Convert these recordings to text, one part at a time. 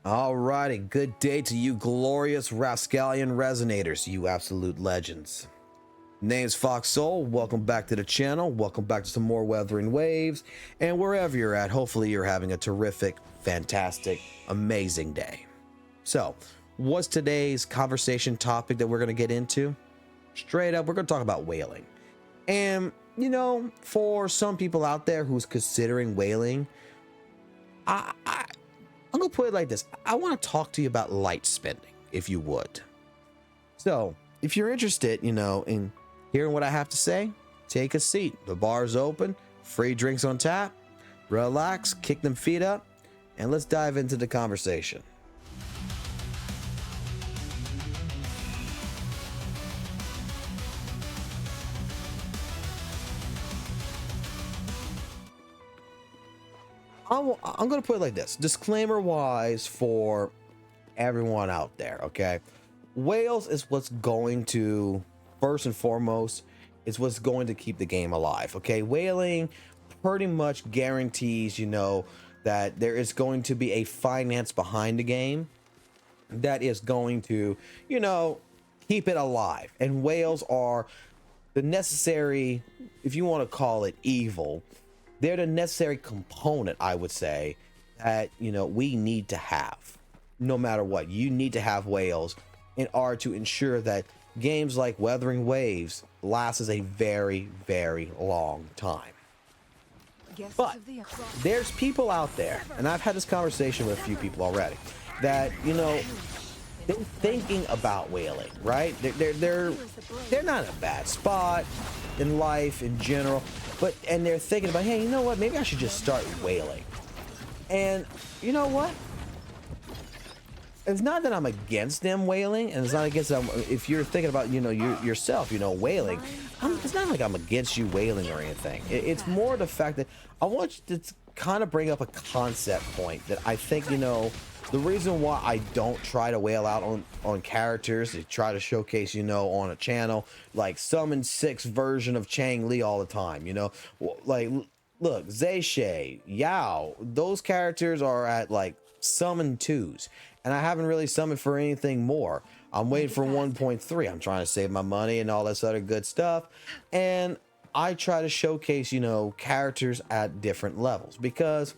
Alrighty, good day to you glorious Rascallion Resonators, you absolute legends. Name's FOXSOL, welcome back to the channel, welcome back to some more Wuthering Waves, and wherever you're at, hopefully you're having a terrific, fantastic, amazing day. So, what's today's conversation topic that we're going to get into? Straight up, we're going to talk about whaling. And, you know, for some people out there who's considering whaling, I'm gonna put it like this. I want to talk to you about light spending, if you would. So, if you're interested, you know, in hearing what I have to say, take a seat. The bar's open, free drinks on tap. Relax, kick them feet up, and let's dive into the conversation. I'm going to put it like this. Disclaimer wise for everyone out there, okay? Whales is what's going to, first and foremost, is what's going to keep the game alive, okay? Whaling pretty much guarantees, you know, that there is going to be a finance behind the game that is going to, you know, keep it alive. And whales are the necessary, if you want to call it evil, they're the necessary component, I would say, that, you know, we need to have. No matter what, you need to have whales in order to ensure that games like WutheringWaves lasts a very, very long time. But there's people out there, and I've had this conversation with a few people already, that, you know, they're thinking about whaling, right? They're not in a bad spot in life in general, but and they're thinking about, hey, you know what? Maybe I should just start whaling. And you know what? It's not that I'm against them whaling, and it's not against them. If you're thinking about, you know, yourself, you know, whaling, it's not like I'm against you whaling or anything. It's more the fact that I want you to kind of bring up a concept point that I think, you know, the reason why I don't try to whale out on characters to try to showcase, you know, on a channel like Summon 6 version of Chang Li all the time, you know, like look, Zeishe, Yao, those characters are at like Summon 2s, and I haven't really summoned for anything more. I'm waiting for 1.3. I'm trying to save my money and all this other good stuff, and I try to showcase, you know, characters at different levels, because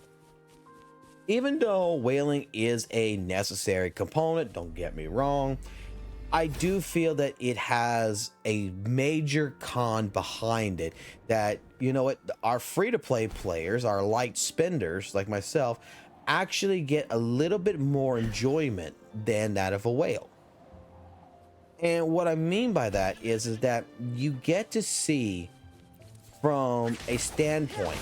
even though whaling is a necessary component, don't get me wrong, I do feel that it has a major con behind it that, you know what, our free-to-play players, our light spenders like myself, actually get a little bit more enjoyment than that of a whale. And what I mean by that is that you get to see from a standpoint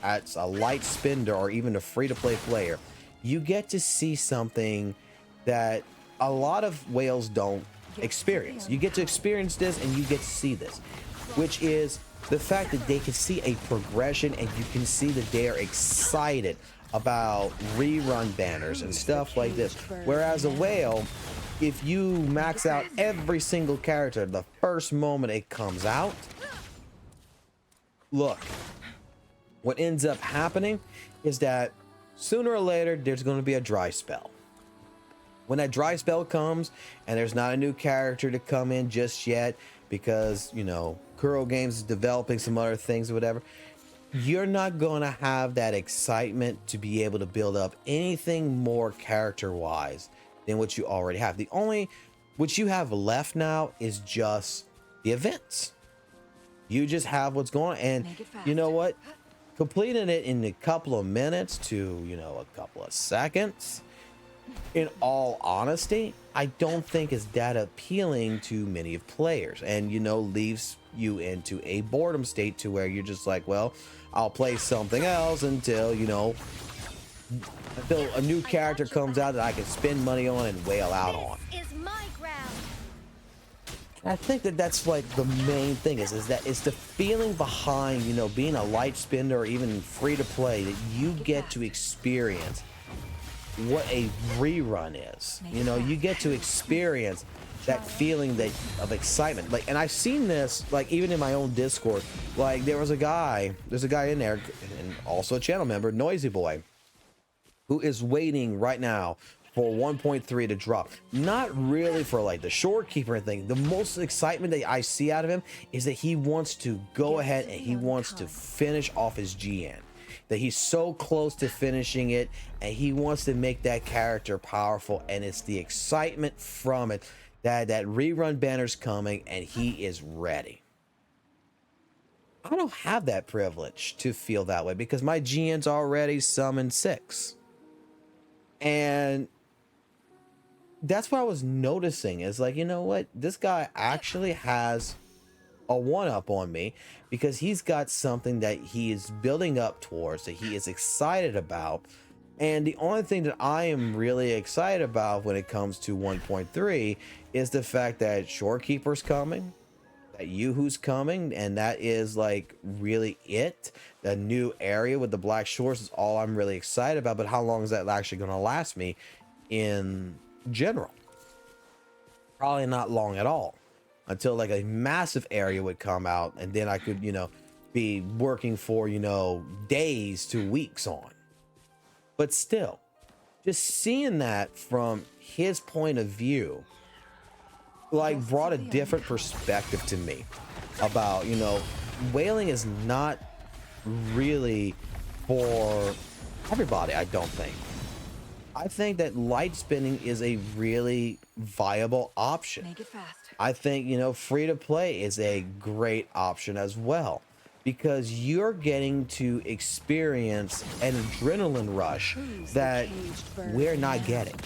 as a light spender or even a free-to-play player, you get to see something that a lot of whales don't experience. You get to experience this, and you get to see this, which is the fact that they can see a progression, and you can see that they are excited about rerun banners and stuff like this. Whereas a whale, if you max out every single character the first moment it comes out, look, what ends up happening is that sooner or later there's going to be a dry spell. When that dry spell comes and there's not a new character to come in just yet because, you know, Kuro Games is developing some other things or whatever, you're not going to have that excitement to be able to build up anything more character wise than what you already have. The only what you have left now is just the events. You just have what's going on, and you know what, completing it in a couple of minutes to, you know, a couple of seconds, in all honesty, I don't think is that appealing to many of players, and, you know, leaves you into a boredom state to where you're just like, well, I'll play something else until, you know, until a new character comes out that I can spend money on and whale out on. I think that that's like the main thing is that it's the feeling behind, you know, being a light spender or even free to play, that you get to experience what a rerun is. You know, you get to experience that feeling that of excitement. Like, and I've seen this like even in my own Discord. Like there's a guy in there, and also a channel member, Noisy Boy, who is waiting right now for 1.3 to drop. Not really for like the shorekeeper thing. The most excitement that I see out of him is that he wants to go ahead and he wants to finish off his GN. That he's so close to finishing it and he wants to make that character powerful, and it's the excitement from it that rerun banner's coming and he is ready. I don't have that privilege to feel that way because my GN's already summoned 6. And that's what I was noticing is like, you know what? This guy actually has a one-up on me because he's got something that he is building up towards, that he is excited about. And the only thing that I am really excited about when it comes to 1.3 is the fact that Shorekeeper's coming, that Yoo-Hoo's coming, and that is like really it. The new area with the Black Shores is all I'm really excited about, but how long is that actually going to last me in general? Probably not long at all, until like a massive area would come out, and then I could, you know, be working for, you know, days to weeks on. But still, just seeing that from his point of view, like, brought a different perspective to me about, you know, whaling is not really for everybody, I don't think. I think that light spinning is a really viable option. Make it fast. I think, you know, free to play is a great option as well, because you're getting to experience an adrenaline rush that we're not getting.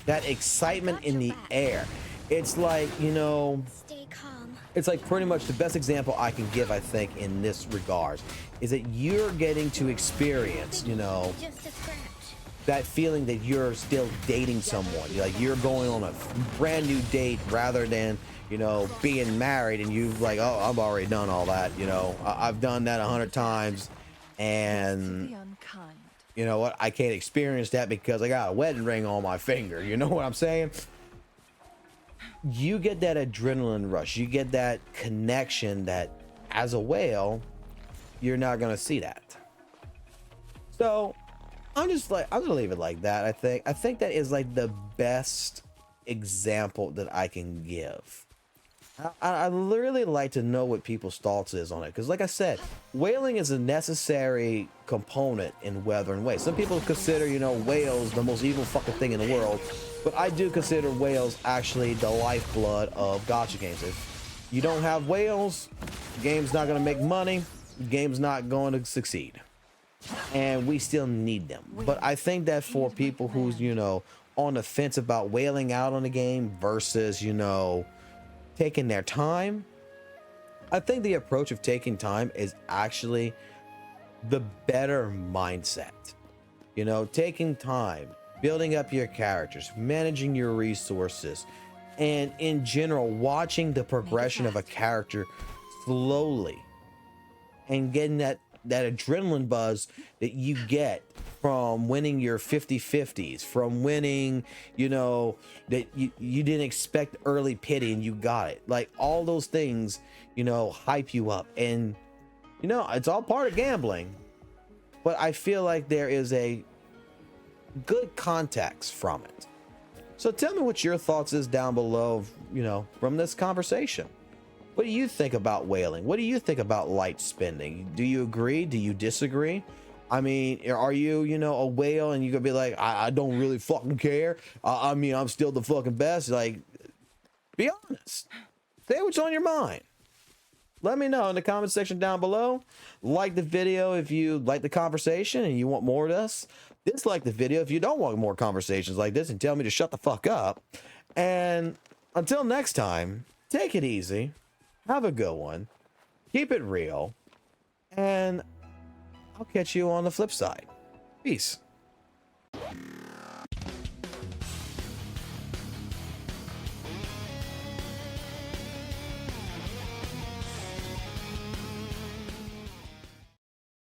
That excitement in the air. It's like, you know, Stay calm. it's like pretty much the best example I can give, I think, in this regard, is that you're getting to experience, you know, Just a scratch. that feeling that you're still dating someone. Like you're going on a brand new date rather than, you know, being married and you've like, oh, I've already done all that. You know, I've done that 100 times and you know what? I can't experience that because I got a wedding ring on my finger. You know what I'm saying? You get that adrenaline rush. You get that connection that as a whale, you're not going to see that. So I'm gonna leave it like that. I think that is like the best example that I can give. I really like to know what people's thoughts is on it, because like I said, whaling is a necessary component in Wuthering Waves. Some people consider, you know, whales the most evil fucking thing in the world, but I do consider whales actually the lifeblood of gacha games. If you don't have whales, the game's not gonna make money, the game's not going to succeed. And we still need them. But I think that for people who's, you know, on the fence about whaling out on the game versus, you know, taking their time, I think the approach of taking time is actually the better mindset. You know, taking time, building up your characters, managing your resources, and in general, watching the progression of a character slowly and getting that adrenaline buzz that you get from winning your 50-50s, from winning, you know, that you didn't expect early pity and you got it. Like all those things, you know, hype you up. And, you know, it's all part of gambling. But I feel like there is a good context from it. So tell me what your thoughts is down below, you know, from this conversation. What do you think about whaling? What do you think about light spinning? Do you agree? Do you disagree? I mean, are you, you know, a whale and you gonna be like, I don't really fucking care. I mean, I'm still the fucking best. Like, be honest. Say what's on your mind. Let me know in the comment section down below. Like the video if you like the conversation and you want more of this. Dislike the video if you don't want more conversations like this and tell me to shut the fuck up. And until next time, take it easy. Have a good one. Keep it real. And I'll catch you on the flip side. Peace.